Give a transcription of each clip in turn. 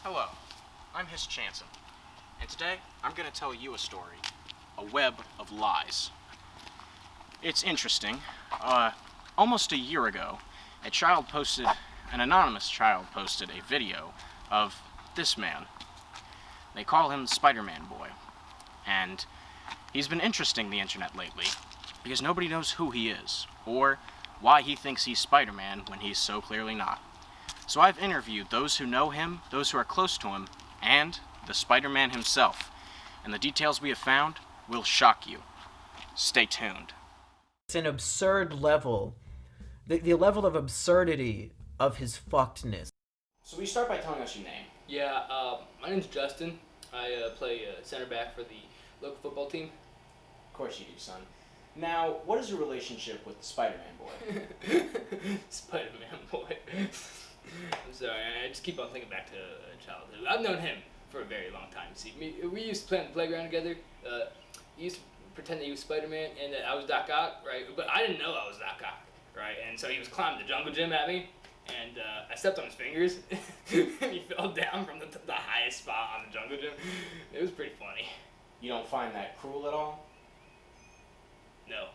Hello, I'm Hhris Cansen, and today I'm going to tell you a story, a web of lies. It's interesting. Almost a year ago, an anonymous child posted a video of this man. They call him Spider-Man Boy, and he's been interesting the internet lately because nobody knows who he is, or why he thinks he's Spider-Man when he's so clearly not. So I've interviewed those who know him, those who are close to him, and the Spider-Man himself. And the details we have found will shock you. Stay tuned. It's an absurd level. The level of absurdity of his fuckedness. So we start by telling us your name. Yeah, my name's Justin. I play center back for the local football team. Of course you do, son. Now, what is your relationship with the Spider-Man Boy? Spider-Man Boy. I'm sorry, I just keep on thinking back to childhood. I've known him for a very long time. See, we used to play on the playground together. He used to pretend that he was Spider-Man and that I was Doc Ock, right? But I didn't know I was Doc Ock, right? And so he was climbing the jungle gym at me, and I stepped on his fingers, and he fell down from the highest spot on the jungle gym. It was pretty funny. You don't find that cruel at all? No.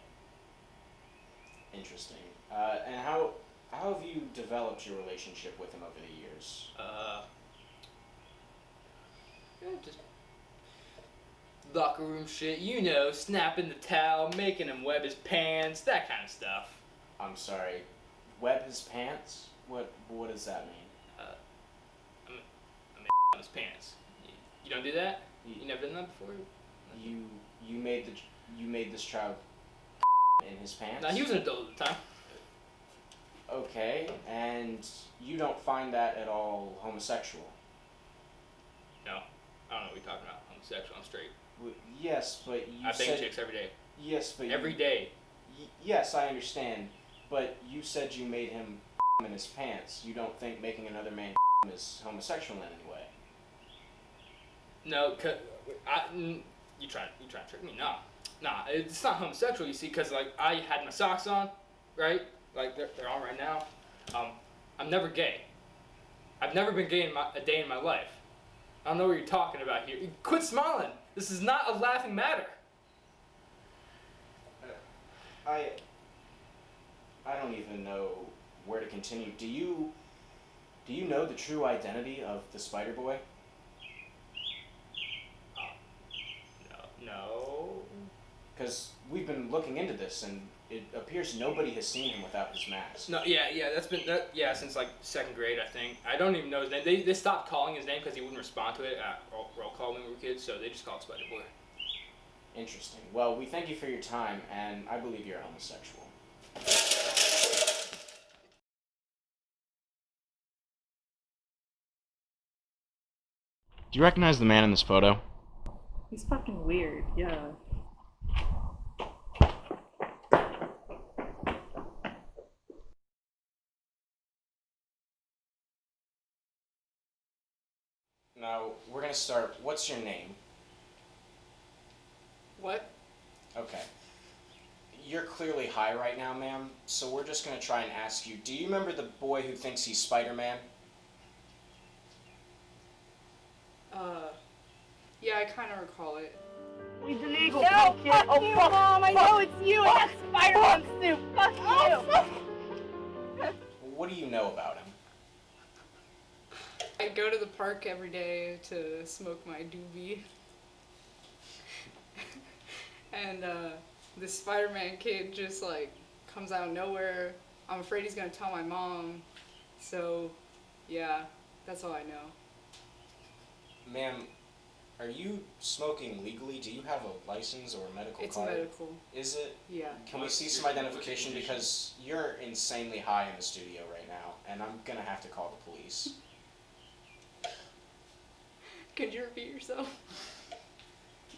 Interesting. And how have you developed your relationship with him over the years? Just locker room shit, you know, snapping the towel, making him web his pants, that kind of stuff. I'm sorry, web his pants? What does that mean? I mean his pants. You don't do that? You never done that before? You made this child in his pants? No, he was an adult at the time. Okay, and you don't find that at all homosexual? No, I don't know what you're talking about. Homosexual, I'm straight. Yes, but you I bang chicks every day. Yes, but every day. Yes, I understand, but you said you made him in his pants. You don't think making another man is homosexual in any way? No, you try to trick me. Nah, it's not homosexual. You see, because like I had my socks on, right? Like they're on right now. I'm never gay. I've never been gay in a day in my life. I don't know what you're talking about here. Quit smiling. This is not a laughing matter. I don't even know where to continue. Do you know the true identity of the Spider Boy? No. Because we've been looking into this, and it appears nobody has seen him without his mask. No, yeah, that's been since like second grade, I think. I don't even know his name. They stopped calling his name because he wouldn't respond to it at roll call when we were kids, so they just called Spider Boy. Interesting. Well, we thank you for your time, and I believe you're homosexual. Do you recognize the man in this photo? He's fucking weird, yeah. Now, we're gonna start. What's your name? What? Okay. You're clearly high right now, ma'am, so we're just gonna try and ask you, do you remember the boy who thinks he's Spider-Man? Yeah, I kind of recall it. He's illegal. No, fuck you, Mom. I know it's you. It has Spider-Man suit. Fuck you. What do you know about him? I go to the park every day to smoke my doobie. And this Spider-Man kid just like comes out of nowhere. I'm afraid he's gonna tell my mom. So, yeah, that's all I know. Ma'am, are you smoking legally? Do you have a license or a medical It's card? medical. Is it? Yeah. Can we see some identification, because you're insanely high in the studio right now, and I'm gonna have to call the police. Could you repeat yourself?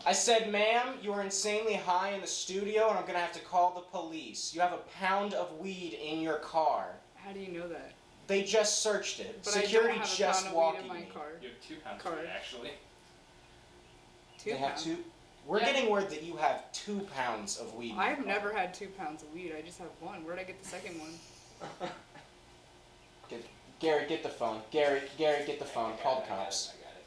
I said, ma'am, you're insanely high in the studio, and I'm gonna have to call the police. You have a pound of weed in your car. How do you know that? They just searched it. But Security I don't have just a pound walked of weed in me. my car. You have 2 pounds Card. of it, actually. 2 They pounds. have 2? We're Yeah. getting word that you have 2 pounds of weed in your I've car. never had 2 pounds of weed. I just have 1. Where'd I get the second one? Gary, get the phone. Gary, get the phone. Call the cops. I got it.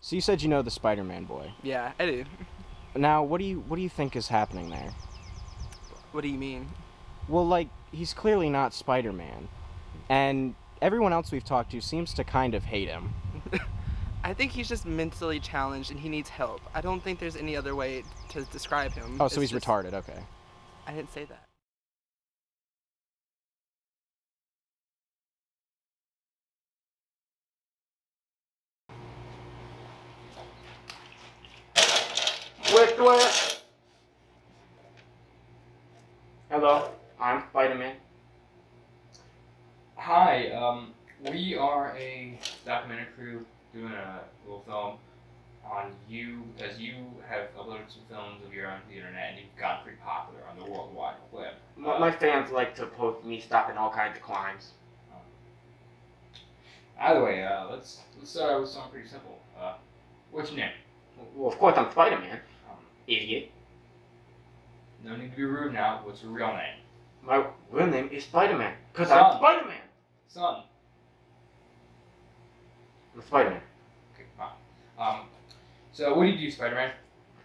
So you said you know the Spider-Man boy. Yeah, I do. Now, what do you think is happening there? What do you mean? Well, like, he's clearly not Spider-Man. And everyone else we've talked to seems to kind of hate him. I think he's just mentally challenged and he needs help. I don't think there's any other way to describe him. Oh, so It's he's just- retarded, okay. I didn't say that. Hello, I'm Spider-Man. Hi, we are a documentary crew doing a little film on you because you have uploaded some films of your own to the internet and you've gotten pretty popular on the World Wide Web. My fans like to post me stopping all kinds of crimes. Either way, let's start with something pretty simple. What's your name? Well, of course I'm Spider-Man. Idiot. No need to be rude now. What's your real name? My real name is Spider-Man. Because Son. I'm Spider-Man. Son. I'm Spider-Man. Okay, fine. So what do you do, Spider-Man?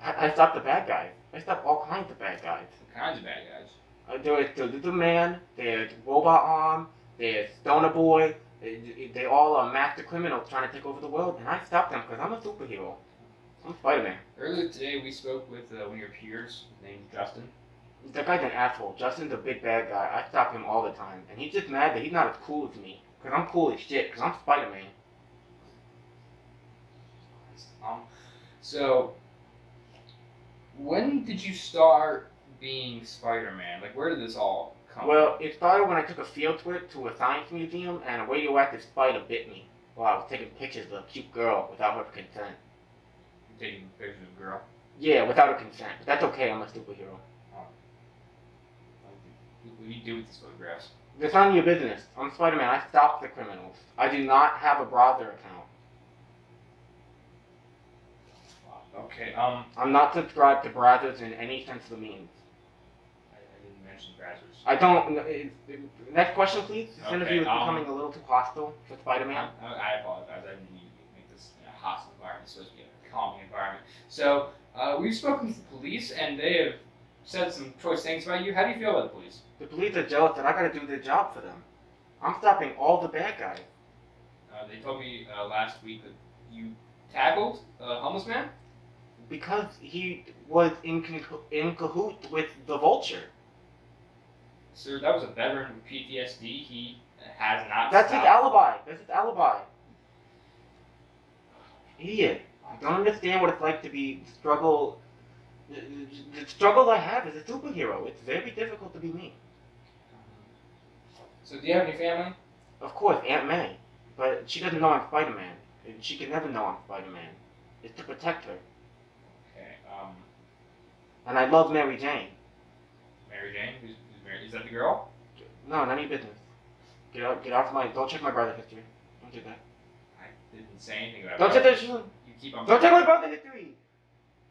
I stop the bad guys. I stop all kinds of bad guys. What kinds of bad guys? There's the Little Man, there's Robot Arm, there's Stoner Boy. They all are master criminals trying to take over the world, and I stop them because I'm a superhero. I'm Spider-Man. Earlier today, we spoke with one of your peers named Justin. That guy's an asshole. Justin's a big bad guy. I stop him all the time. And he's just mad that he's not as cool as me. Because I'm cool as shit. Because I'm Spider-Man. So, when did you start being Spider-Man? Like, where did this all come Well, it started when I took a field trip to a science museum and a radioactive spider bit me while I was taking pictures of a cute girl without her consent. from? Taking pictures of a girl? Yeah, without her consent. But that's okay. I'm a superhero. What do you do with these photographs? It's none of your business. I'm Spider-Man. I stop the criminals. I do not have a browser account. Okay, I'm not subscribed to browsers in any sense of the means. I didn't mention browsers. I don't. Next question, please. This Okay, interview is becoming a little too hostile for Spider-Man. I apologize. I didn't mean to make this a hostile environment. It's supposed to be a calming environment. So, we've spoken to the police, and they have said some choice things about you. How do you feel about the police? The police are jealous that I gotta do their job for them. I'm stopping all the bad guys. They told me last week that you tackled a homeless man. Because he was in cahoots with the Vulture. Sir, that was a veteran with PTSD. He has not That's his stopped. alibi. That's his alibi. Idiot. I don't understand what it's like to be struggle. The struggle I have as a superhero. It's very difficult to be me. So, do you have any family? Of course, Aunt May. But she doesn't know I'm Spider-Man. And she can never know I'm Spider-Man. It's to protect her. Okay, And I love Mary Jane. Mary Jane? Who's Mary? Is that the girl? No, none of your business. Get off my. Don't check my brother history. Don't do that. I didn't say anything about Don't check that. You keep on. Don't check my brother history.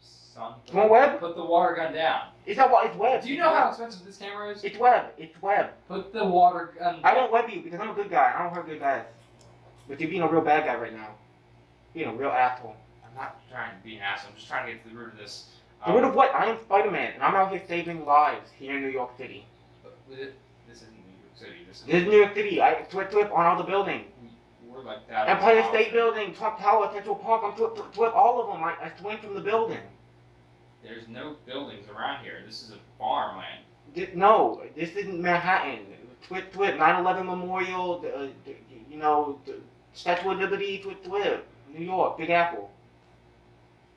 Son, You want web? put the water gun down. It's not. It's web. Do you know how expensive this camera is? It's web. It's web. Put the water gun down. I won't web you because I'm a good guy. I don't hurt good guys. But you're being a real bad guy right now. Being a real asshole. I'm not trying to be an asshole. I'm just trying to get to the root of this. The root of what? I am Spider-Man, and I'm out here saving lives here in New York City. This isn't New York City. This is. This is New York City. I twip on all the buildings. We're like that. Empire State Building, Trump Tower, Central Park. I'm twip all of them. I swing from the building. There's no buildings around here. This is a farmland. No, this isn't Manhattan. Twip, 9/11 Memorial, the Statue of Liberty, twip. New York, Big Apple.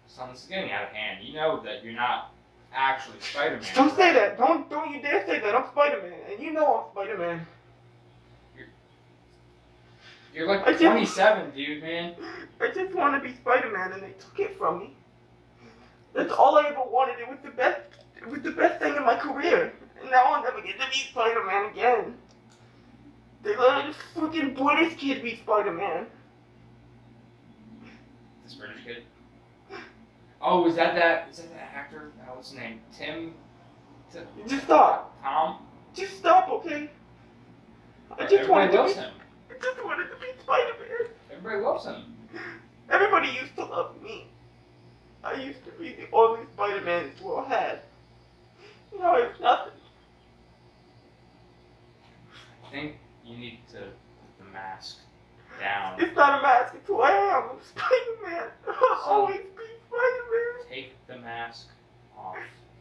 Son, this is getting out of hand. You know that you're not actually Spider-Man. Don't say that. Don't you dare say that. I'm Spider-Man, and you know I'm Spider-Man. You're like I just- 27, dude, man. I just want to be Spider-Man, and they took it from me. That's all I ever wanted. It was the best. It was the best thing in my career, and now I'll never get to be Spider-Man again. They let this freaking British kid be Spider-Man. This British kid. Oh, is that actor? What's his name? Tim Just stop. Tom. Just stop, okay? I just Everybody wanted loves to be, him. I just wanted to be Spider-Man. Everybody loves him. Everybody used to love me. I used to be the only Spider-Man this world had. Now I have nothing. I think you need to put the mask down. It's not a mask, it's who I am. I'm Spider-Man. I'll So- always be Spider-Man. Take the mask off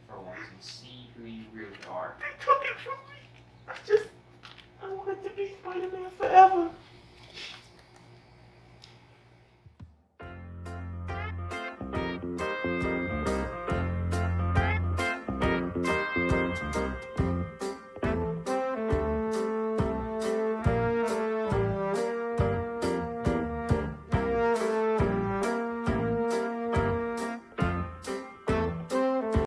for once and see who you really are. They took it from me. I just